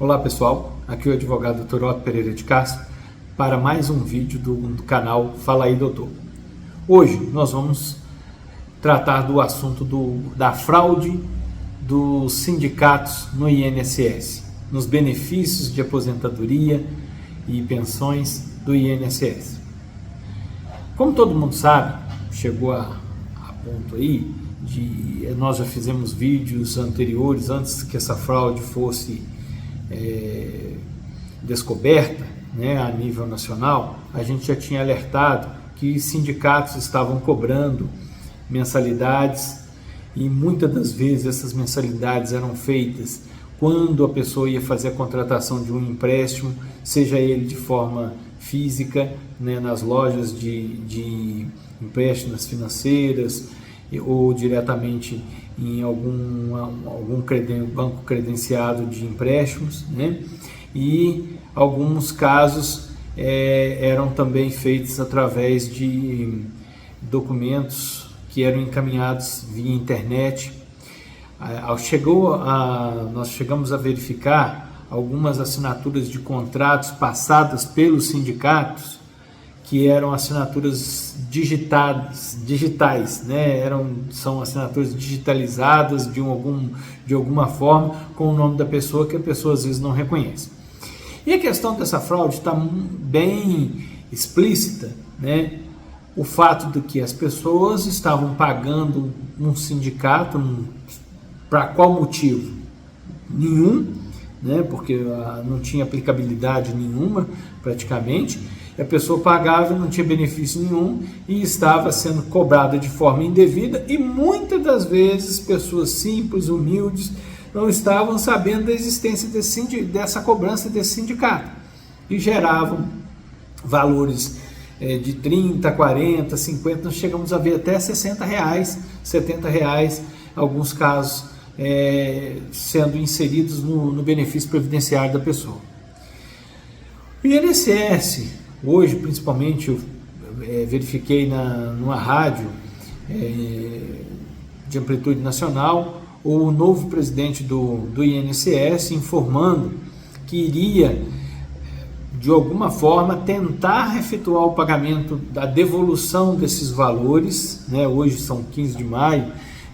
Olá pessoal, aqui é o advogado Dr. Otto Pereira de Castro para mais um vídeo do canal Fala aí Doutor. Hoje nós vamos tratar do assunto da fraude dos sindicatos no INSS, nos benefícios de aposentadoria e pensões do INSS. Como todo mundo sabe, chegou a ponto aí, nós já fizemos vídeos anteriores, antes que essa fraude fosse descoberta, né, a nível nacional. A gente já tinha alertado que sindicatos estavam cobrando mensalidades e muitas das vezes essas mensalidades eram feitas quando a pessoa ia fazer a contratação de um empréstimo, seja ele de forma física, né, nas lojas de empréstimos financeiras ou diretamente em algum banco credenciado de empréstimos, né? E alguns casos eram também feitos através de documentos que eram encaminhados via internet. Nós chegamos a verificar algumas assinaturas de contratos passadas pelos sindicatos que eram assinaturas digitais, né? São assinaturas digitalizadas de alguma forma com o nome da pessoa que a pessoa às vezes não reconhece. E a questão dessa fraude está bem explícita, né? O fato de que as pessoas estavam pagando um sindicato, para qual motivo? Nenhum, né? Porque não tinha aplicabilidade nenhuma praticamente. A pessoa pagava, não tinha benefício nenhum e estava sendo cobrada de forma indevida, e muitas das vezes pessoas simples, humildes, não estavam sabendo da existência dessa cobrança desse sindicato, e geravam valores de 30, 40, 50, nós chegamos a ver até R$60, R$70, alguns casos sendo inseridos no benefício previdenciário da pessoa. O INSS, hoje, principalmente, eu verifiquei numa rádio de amplitude nacional, o novo presidente do INSS informando que iria, de alguma forma, tentar efetuar o pagamento da devolução desses valores, né? Hoje são 15 de maio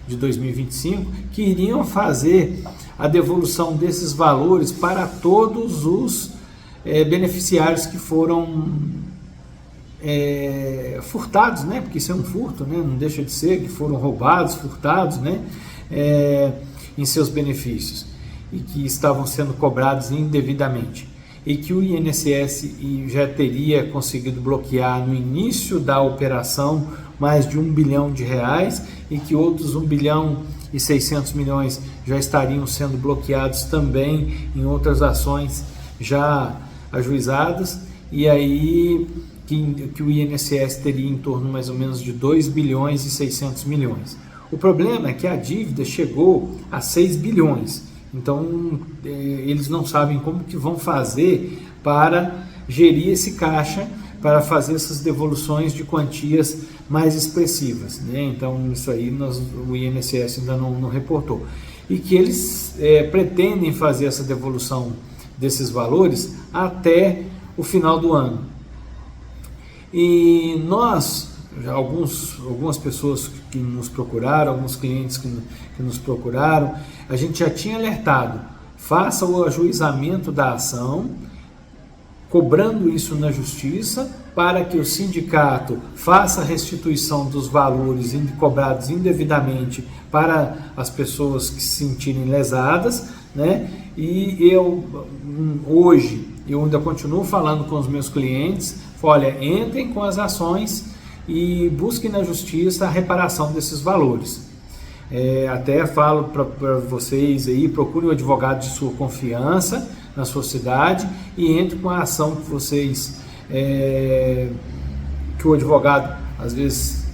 de 2025, que iriam fazer a devolução desses valores para todos os beneficiários que foram furtados, né? Porque isso é um furto, né? Não deixa de ser, que foram roubados, furtados, né? Em seus benefícios e que estavam sendo cobrados indevidamente, e que o INSS já teria conseguido bloquear no início da operação mais de R$1 bilhão, e que outros 1 bilhão e 600 milhões já estariam sendo bloqueados também em outras ações já ajuizadas, e aí que o INSS teria em torno mais ou menos de 2 bilhões e 600 milhões. O problema é que a dívida chegou a 6 bilhões, então eles não sabem como que vão fazer para gerir esse caixa, para fazer essas devoluções de quantias mais expressivas, né? Então isso aí o INSS ainda não reportou, e que eles pretendem fazer essa devolução desses valores até o final do ano. E nós, algumas pessoas que nos procuraram, alguns clientes que nos procuraram, a gente já tinha alertado: faça o ajuizamento da ação, cobrando isso na justiça, para que o sindicato faça a restituição dos valores cobrados indevidamente para as pessoas que se sentirem lesadas, né? E hoje eu ainda continuo falando com os meus clientes: olha, entrem com as ações e busquem na justiça a reparação desses valores. Até falo para vocês aí, procurem um advogado de sua confiança na sua cidade e entre com a ação que vocês que o advogado às vezes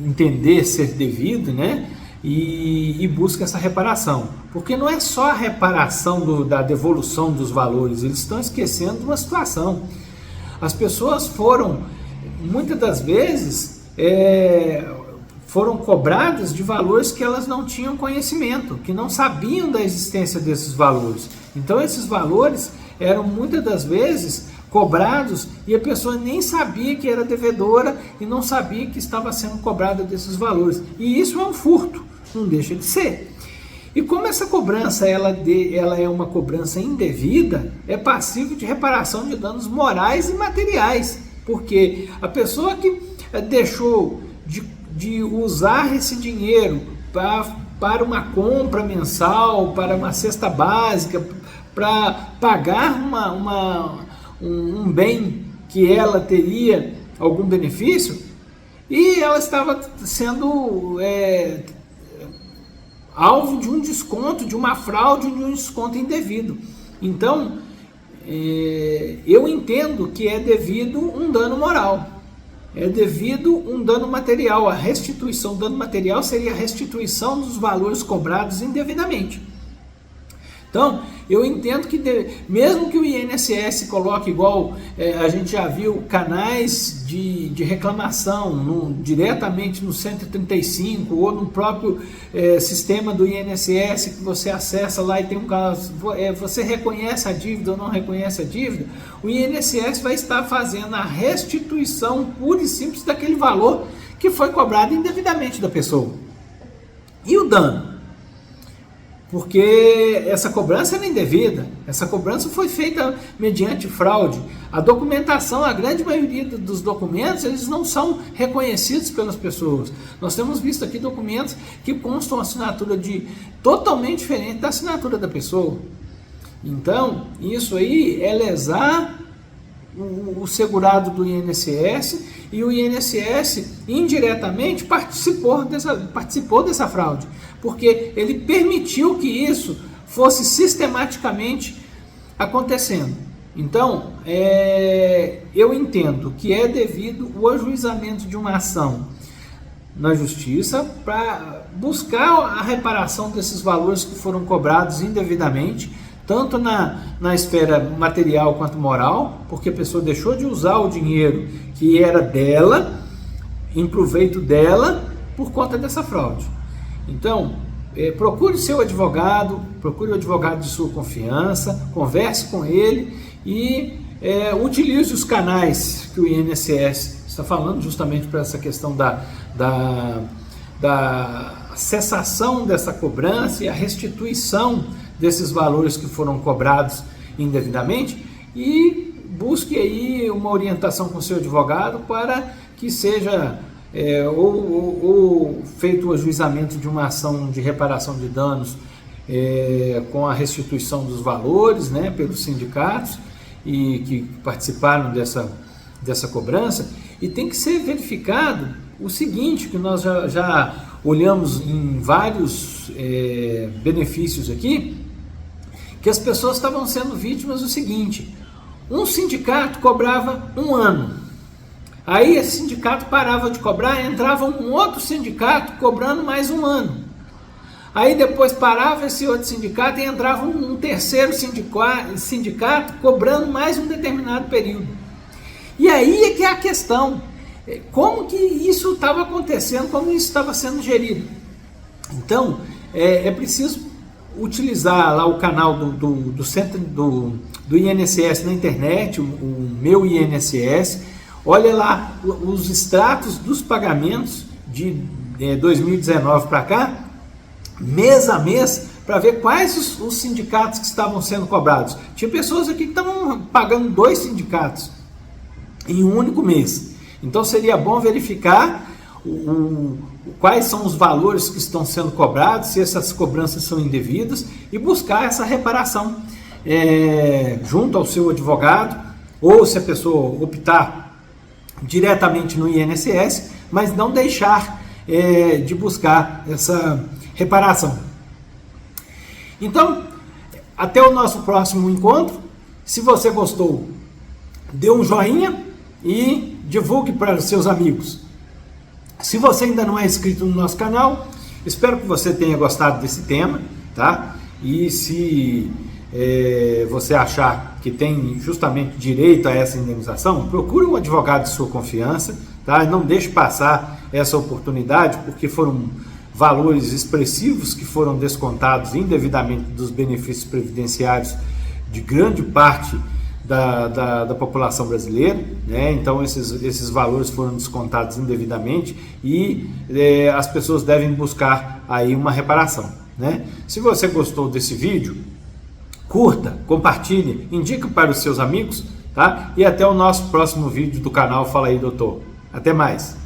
entender ser devido, né? E busca essa reparação, porque não é só a reparação da devolução dos valores, eles estão esquecendo de uma situação. As pessoas foram, muitas das vezes, foram cobradas de valores que elas não tinham conhecimento, que não sabiam da existência desses valores. Então esses valores eram muitas das vezes cobrados e a pessoa nem sabia que era devedora e não sabia que estava sendo cobrada desses valores. E isso é um furto, não deixa de ser. E como essa cobrança ela é uma cobrança indevida, é passível de reparação de danos morais e materiais, porque a pessoa que deixou de usar esse dinheiro para uma compra mensal, para uma cesta básica, para pagar um bem que ela teria algum benefício, e ela estava sendo alvo de um desconto, de uma fraude, de um desconto indevido. Então, eu entendo que é devido um dano moral, é devido um dano material. A restituição, dano material seria a restituição dos valores cobrados indevidamente. Então, eu entendo que mesmo que o INSS coloque, igual a gente já viu, canais de reclamação diretamente no 135 ou no próprio sistema do INSS, que você acessa lá e tem um caso, você reconhece a dívida ou não reconhece a dívida, o INSS vai estar fazendo a restituição pura e simples daquele valor que foi cobrado indevidamente da pessoa. E o dano? Porque essa cobrança era indevida, essa cobrança foi feita mediante fraude. A documentação, a grande maioria dos documentos, eles não são reconhecidos pelas pessoas. Nós temos visto aqui documentos que constam assinatura totalmente diferente da assinatura da pessoa. Então, isso aí é lesar o segurado do INSS, e o INSS indiretamente participou dessa fraude, porque ele permitiu que isso fosse sistematicamente acontecendo. Então, eu entendo que é devido o ajuizamento de uma ação na justiça para buscar a reparação desses valores que foram cobrados indevidamente, tanto na esfera material quanto moral, porque a pessoa deixou de usar o dinheiro que era dela, em proveito dela, por conta dessa fraude. Então, procure seu advogado, procure o advogado de sua confiança, converse com ele e utilize os canais que o INSS está falando, justamente para essa questão da cessação dessa cobrança e a restituição desses valores que foram cobrados indevidamente, e busque aí uma orientação com seu advogado para que seja ou feito o ajuizamento de uma ação de reparação de danos com a restituição dos valores, né, pelos sindicatos e que participaram dessa cobrança. E tem que ser verificado o seguinte, que nós já olhamos em vários benefícios aqui, que as pessoas estavam sendo vítimas do seguinte: um sindicato cobrava 1 ano, aí esse sindicato parava de cobrar, entrava um outro sindicato cobrando mais 1 ano, aí depois parava esse outro sindicato e entrava um terceiro sindicato cobrando mais um determinado período. E aí é que é a questão, como que isso estava acontecendo, como isso estava sendo gerido. Então, é preciso utilizar lá o canal do centro do INSS na internet, o meu INSS, olha lá os extratos dos pagamentos de 2019 para cá, mês a mês, para ver quais os sindicatos que estavam sendo cobrados. Tinha pessoas aqui que estavam pagando 2 sindicatos em um único mês. Então seria bom verificar quais são os valores que estão sendo cobrados, se essas cobranças são indevidas, e buscar essa reparação junto ao seu advogado, ou se a pessoa optar diretamente no INSS, mas não deixar de buscar essa reparação. Então, até o nosso próximo encontro. Se você gostou, dê um joinha e divulgue para os seus amigos. Se você ainda não é inscrito no nosso canal, espero que você tenha gostado desse tema, tá? E se você achar que tem justamente direito a essa indenização, procure um advogado de sua confiança, tá? Não deixe passar essa oportunidade, porque foram valores expressivos que foram descontados indevidamente dos benefícios previdenciários de grande parte da população brasileira, né? Então esses valores foram descontados indevidamente e as pessoas devem buscar aí uma reparação, né? Se você gostou desse vídeo, curta, compartilhe, indique para os seus amigos, tá? E até o nosso próximo vídeo do canal Fala aí Doutor. Até mais!